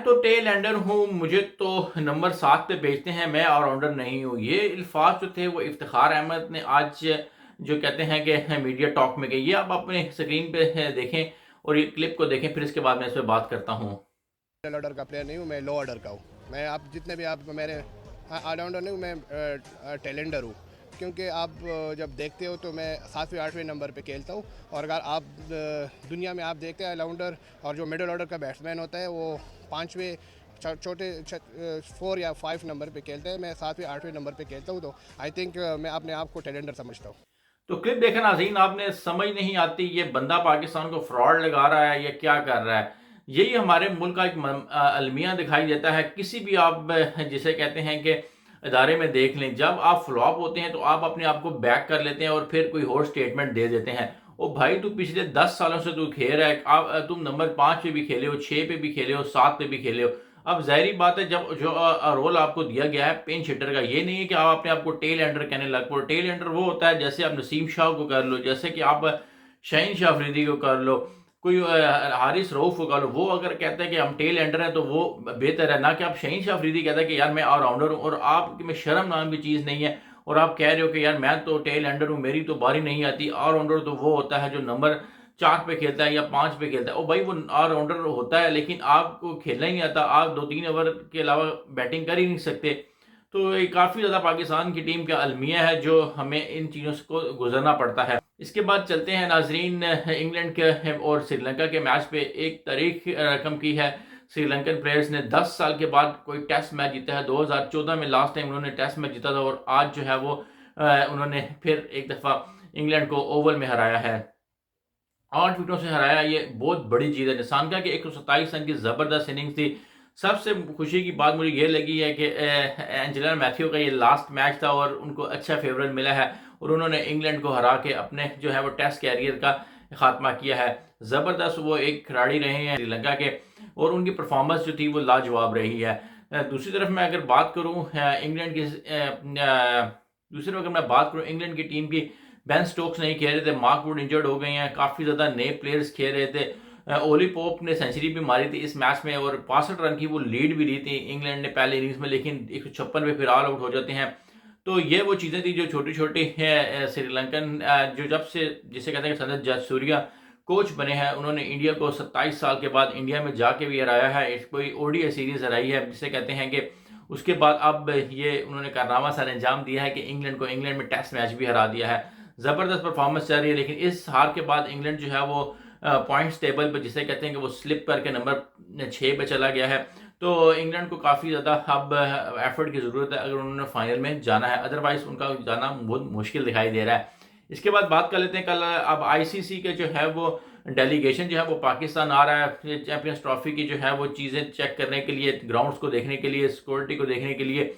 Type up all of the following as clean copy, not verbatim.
तो tell ender हूँ, मुझे तो नंबर 7 पे भेजते हैं, मैं ऑलराउंडर नहीं हूँ। ये अल्फाज जो थे वो इफ्तिखार अहमद ने आज जो कहते हैं कि मीडिया टॉक में गए, ये आप अपने स्क्रीन पे देखें और ये क्लिप को देखें, फिर इसके बाद मैं इस पर बात करता हूँ। मिडल ऑर्डर का प्लेयर नहीं हूँ, मैं लो ऑर्डर का हूँ। मैं आप जितने भी आप मेरे ऑलराउंडर नहीं हूँ, मैं टेलेंडर हूँ। क्योंकि आप जब देखते हो तो मैं 7वें 8वें नंबर पे खेलता हूँ। और अगर आप दुनिया में आप देखते हैं ऑलराउंडर और जो मिडल ऑर्डर का बैट्समैन होता है वो 5वें छोटे 4 या 5 नंबर पे खेलते हैं। मैं 7वें 8वें नंबर पे खेलता हूँ, तो आई थिंक मैं अपने आप को टेलेंडर समझता हूँ। तो क्लिप देखा नाज़रीन आपने, समझ नहीं आती ये बंदा पाकिस्तान को फ्रॉड लगा रहा है या क्या कर रहा है। यही हमारे मुल्क का एक अलमिया दिखाई देता है। किसी भी आप जिसे कहते हैं कि इदारे में देख लें, जब आप फ्लॉप होते हैं तो आप अपने आप को बैक कर लेते हैं और फिर कोई और स्टेटमेंट दे देते हैं। ओ भाई, तू पिछले 10 सालों से तू खेल रहा है, आप तुम नंबर 5 पे भी खेले हो, 6 पे भी खेले हो, 7 पे भी खेले हो। अब ज़ाहिरी बात है, जब जो रोल आपको दिया गया है पिंच हिटर का, ये नहीं है कि आप अपने आप को टेल एंडर कहने लग पड़ो। टेल एंडर वो होता है जैसे आप नसीम शाह को कर लो, जैसे कि आप शाहीन शाह अफरीदी को कर लो, कोई हारिस रऊफ को कर लो। वो अगर कहते हैं कि हम टेल एंडर हैं तो वो बेहतर है, ना कि आप शाहीन शाह अफरीदी कहते हैं कि यार मैं ऑलराउंडर हूँ और आप में शर्म नाम की चीज़ नहीं है और आप कह रहे हो कि यार मैं तो टेल एंडर हूँ, मेरी तो बारी नहीं आती। ऑलराउंडर तो वो होता है जो नंबर 4 पे खेलता है या 5 पे खेलता है। ओ भाई, वो ऑलराउंडर होता है, लेकिन आपको खेलना ही नहीं आता, आप 2-3 ओवर के अलावा बैटिंग कर ही नहीं सकते। तो ये काफ़ी ज़्यादा पाकिस्तान की टीम का अलमिया है जो हमें इन चीज़ों से को गुजरना पड़ता है। इसके बाद चलते हैं नाजरीन इंग्लैंड के और श्रीलंका के मैच पे। एक तारीख रकम की है, श्रीलंकन प्लेयर्स ने 10 साल के बाद कोई टेस्ट मैच जीता है। 2014 में लास्ट टाइम उन्होंने टेस्ट मैच जीता था और आज जो है वो उन्होंने फिर एक दफ़ा इंग्लैंड को ओवल में हराया है, 8 विकेटों से हराया। ये बहुत बड़ी चीज़ है। निशानका की 127 रन की ज़बरदस्त इनिंग्स थी। सबसे खुशी की बात मुझे ये लगी है कि एंजेला मैथ्यू का ये लास्ट मैच था और उनको अच्छा फेवरल मिला है और उन्होंने इंग्लैंड को हरा के अपने जो है वो टेस्ट कैरियर का खात्मा किया है। ज़बरदस्त वो एक खिलाड़ी रहे हैं श्रीलंका के और उनकी परफॉर्मेंस जो थी वो लाजवाब रही है। दूसरी तरफ मैं अगर बात करूँ इंग्लैंड की दूसरी तरफ अगर मैं बात करूँ इंग्लैंड की टीम की, बेन स्टोक्स नहीं खेल रहे थे, मार्क वुड इंजर्ड हो गए हैं, काफ़ी ज़्यादा नए प्लेयर्स खेल रहे थे। ओली पोप ने सेंचुरी भी मारी थी इस मैच में और 65 रन की वो लीड भी ली थी इंग्लैंड ने पहले इनिंग्स में, लेकिन 156 पे फिर ऑल आउट हो जाते हैं। तो ये वो चीज़ें थी जो छोटी छोटी हैं। श्रीलंकन जो जब से जिसे कहते हैं संजय जयसूर्या कोच बने हैं, उन्होंने इंडिया को 27 साल के बाद इंडिया में जाके भी हराया है। कोई ओडीआई सीरीज हराई है, जिसे कहते हैं कि उसके बाद अब ये उन्होंने कारनामा सर अंजाम दिया है कि इंग्लैंड को इंग्लैंड में टेस्ट मैच भी हरा दिया है। ज़बरदस्त परफॉर्मेंस चल रही है, लेकिन इस हार के बाद इंग्लैंड जो है वो पॉइंट्स टेबल पर जिसे कहते हैं कि वो स्लिप करके नंबर 6 पे चला गया है। तो इंग्लैंड को काफ़ी ज़्यादा अब एफर्ट की ज़रूरत है अगर उन्होंने फाइनल में जाना है, अदरवाइज उनका जाना बहुत मुश्किल दिखाई दे रहा है। इसके बाद बात कर लेते हैं कल अब आईसीसी के जो है वो डेलीगेशन जो है वो पाकिस्तान आ रहा है चैंपियंस ट्रॉफी की जो है वो चीज़ें चेक करने के लिए, ग्राउंड्स को देखने के लिए, सिक्योरिटी को देखने के लिए।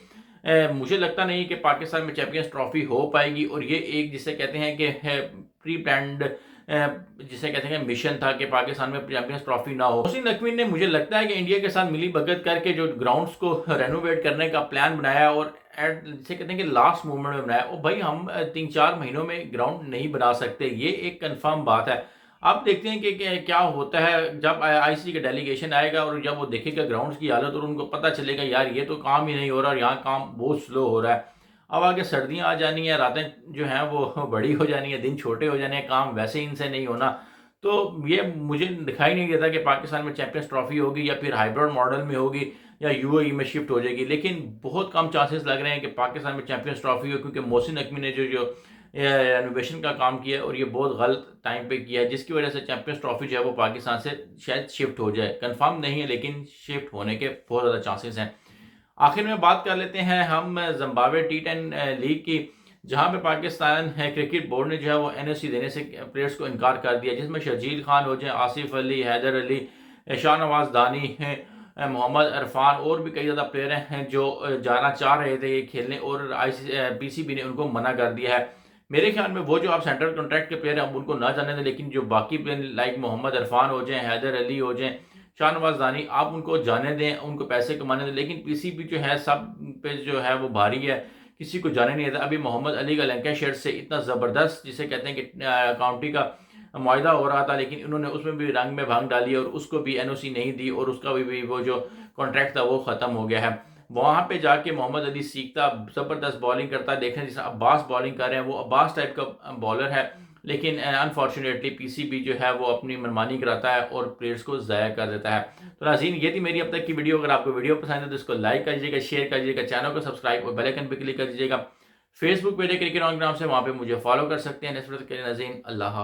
मुझे लगता नहीं कि पाकिस्तान में चैंपियंस ट्रॉफी हो पाएगी और ये एक जिसे कहते हैं कि प्री प्लान्ड जिसे कहते हैं मिशन था कि पाकिस्तान में चैंपियंस ट्रॉफी ना हो। मोहसिन नकवी ने मुझे लगता है कि इंडिया के साथ मिली भगत करके जो ग्राउंड्स को रेनोवेट करने का प्लान बनाया और जिसे कहते हैं कि लास्ट मोमेंट में बनाया। और भाई हम 3-4 महीनों में ग्राउंड नहीं बना सकते, ये एक कंफर्म बात है। आप देखते हैं कि क्या होता है जब आईसीसी का डेलीगेशन आएगा और जब वो देखेगा ग्राउंड्स की हालत और उनको पता चलेगा यार ये तो काम ही नहीं हो रहा और यहाँ काम बहुत स्लो हो रहा है। अब आगे सर्दियाँ आ जानी है, रातें जो हैं वो बड़ी हो जानी है, दिन छोटे हो जाने हैं, काम वैसे ही इनसे नहीं होना। तो ये मुझे दिखाई नहीं देता कि पाकिस्तान में चैंपियंस ट्रॉफी होगी या फिर हाइब्रिड मॉडल में होगी या यूएई में शिफ्ट हो जाएगी, लेकिन बहुत कम चांसेस लग रहे हैं कि पाकिस्तान में चैंपियंस ट्रॉफी हो, क्योंकि मोहसिन नकवी ने जो जो रेनोवेशन का काम किया है और ये बहुत गलत टाइम पे किया है, जिसकी वजह से चैंपियंस ट्रॉफी जो है वो पाकिस्तान से शायद शिफ्ट हो जाए। कंफर्म नहीं है लेकिन शिफ्ट होने के बहुत ज़्यादा चांसेस हैं। आखिर में बात कर लेते हैं हम जिम्बाब्वे टी10 लीग की, जहां पे पाकिस्तान है क्रिकेट बोर्ड ने जो है वो एनओसी देने से प्लेयर्स को इनकार कर दिया, जिसमें शर्जील खान हो जाए, आसिफ अली, हैदर अली, शाहनवाज दानी है, मोहम्मद इरफान और भी कई ज़्यादा प्लेयर हैं जो जाना चाह रहे थे ये खेलने और पीसीबी ने उनको मना कर दिया है। मेरे ख्याल में वो जो आप सेंट्रल कॉन्ट्रैक्ट के प्लेयर हैं उनको ना जाने दें, लेकिन जो बाकी प्लेयर लाइक मोहम्मद इरफान हो जाए, हैदर अली हो जाए, शाहनवाज दानी, आप उनको जाने दें, उनको पैसे कमाने दें। लेकिन पीसीबी जो है सब पे जो है वो भारी है, किसी को जाने नहीं देता। अभी मोहम्मद अली का लंकाशायर से इतना ज़बरदस्त जिसे कहते हैं कि काउंटी का मुआहदा हो रहा था, लेकिन उन्होंने उसमें भी रंग में भांग डाली और उसको भी एनओसी नहीं दी और उसका भी वो जो कॉन्ट्रैक्ट था वो ख़त्म हो गया है। वहाँ पे जाके मोहम्मद अली सीखता, ज़बरदस्त बॉलिंग करता। देखें जिस अब्बास बॉलिंग कर रहे हैं, वो अब्बास टाइप का बॉलर है, लेकिन अनफॉर्चुनेटली पीसीबी जो है वो अपनी मनमानी कराता है और प्लेयर्स को ज़ाया कर देता है। तो नाज़रीन, ये थी मेरी अब तक की वीडियो। अगर आपको वीडियो पसंद है तो इसको लाइक कर दीजिएगा, शेयर कर दीजिएगा, चैनल को सब्सक्राइब और बेल आइकन पर क्लिक कर दीजिएगा। फेसबुक पेज है क्रिकेट ऑन ग्राउंड से, वहाँ पे मुझे फॉलो कर सकते हैं। नेक्स्ट वीडियो के लिए नाज़रीन, अल्लाह हाफ़िज़।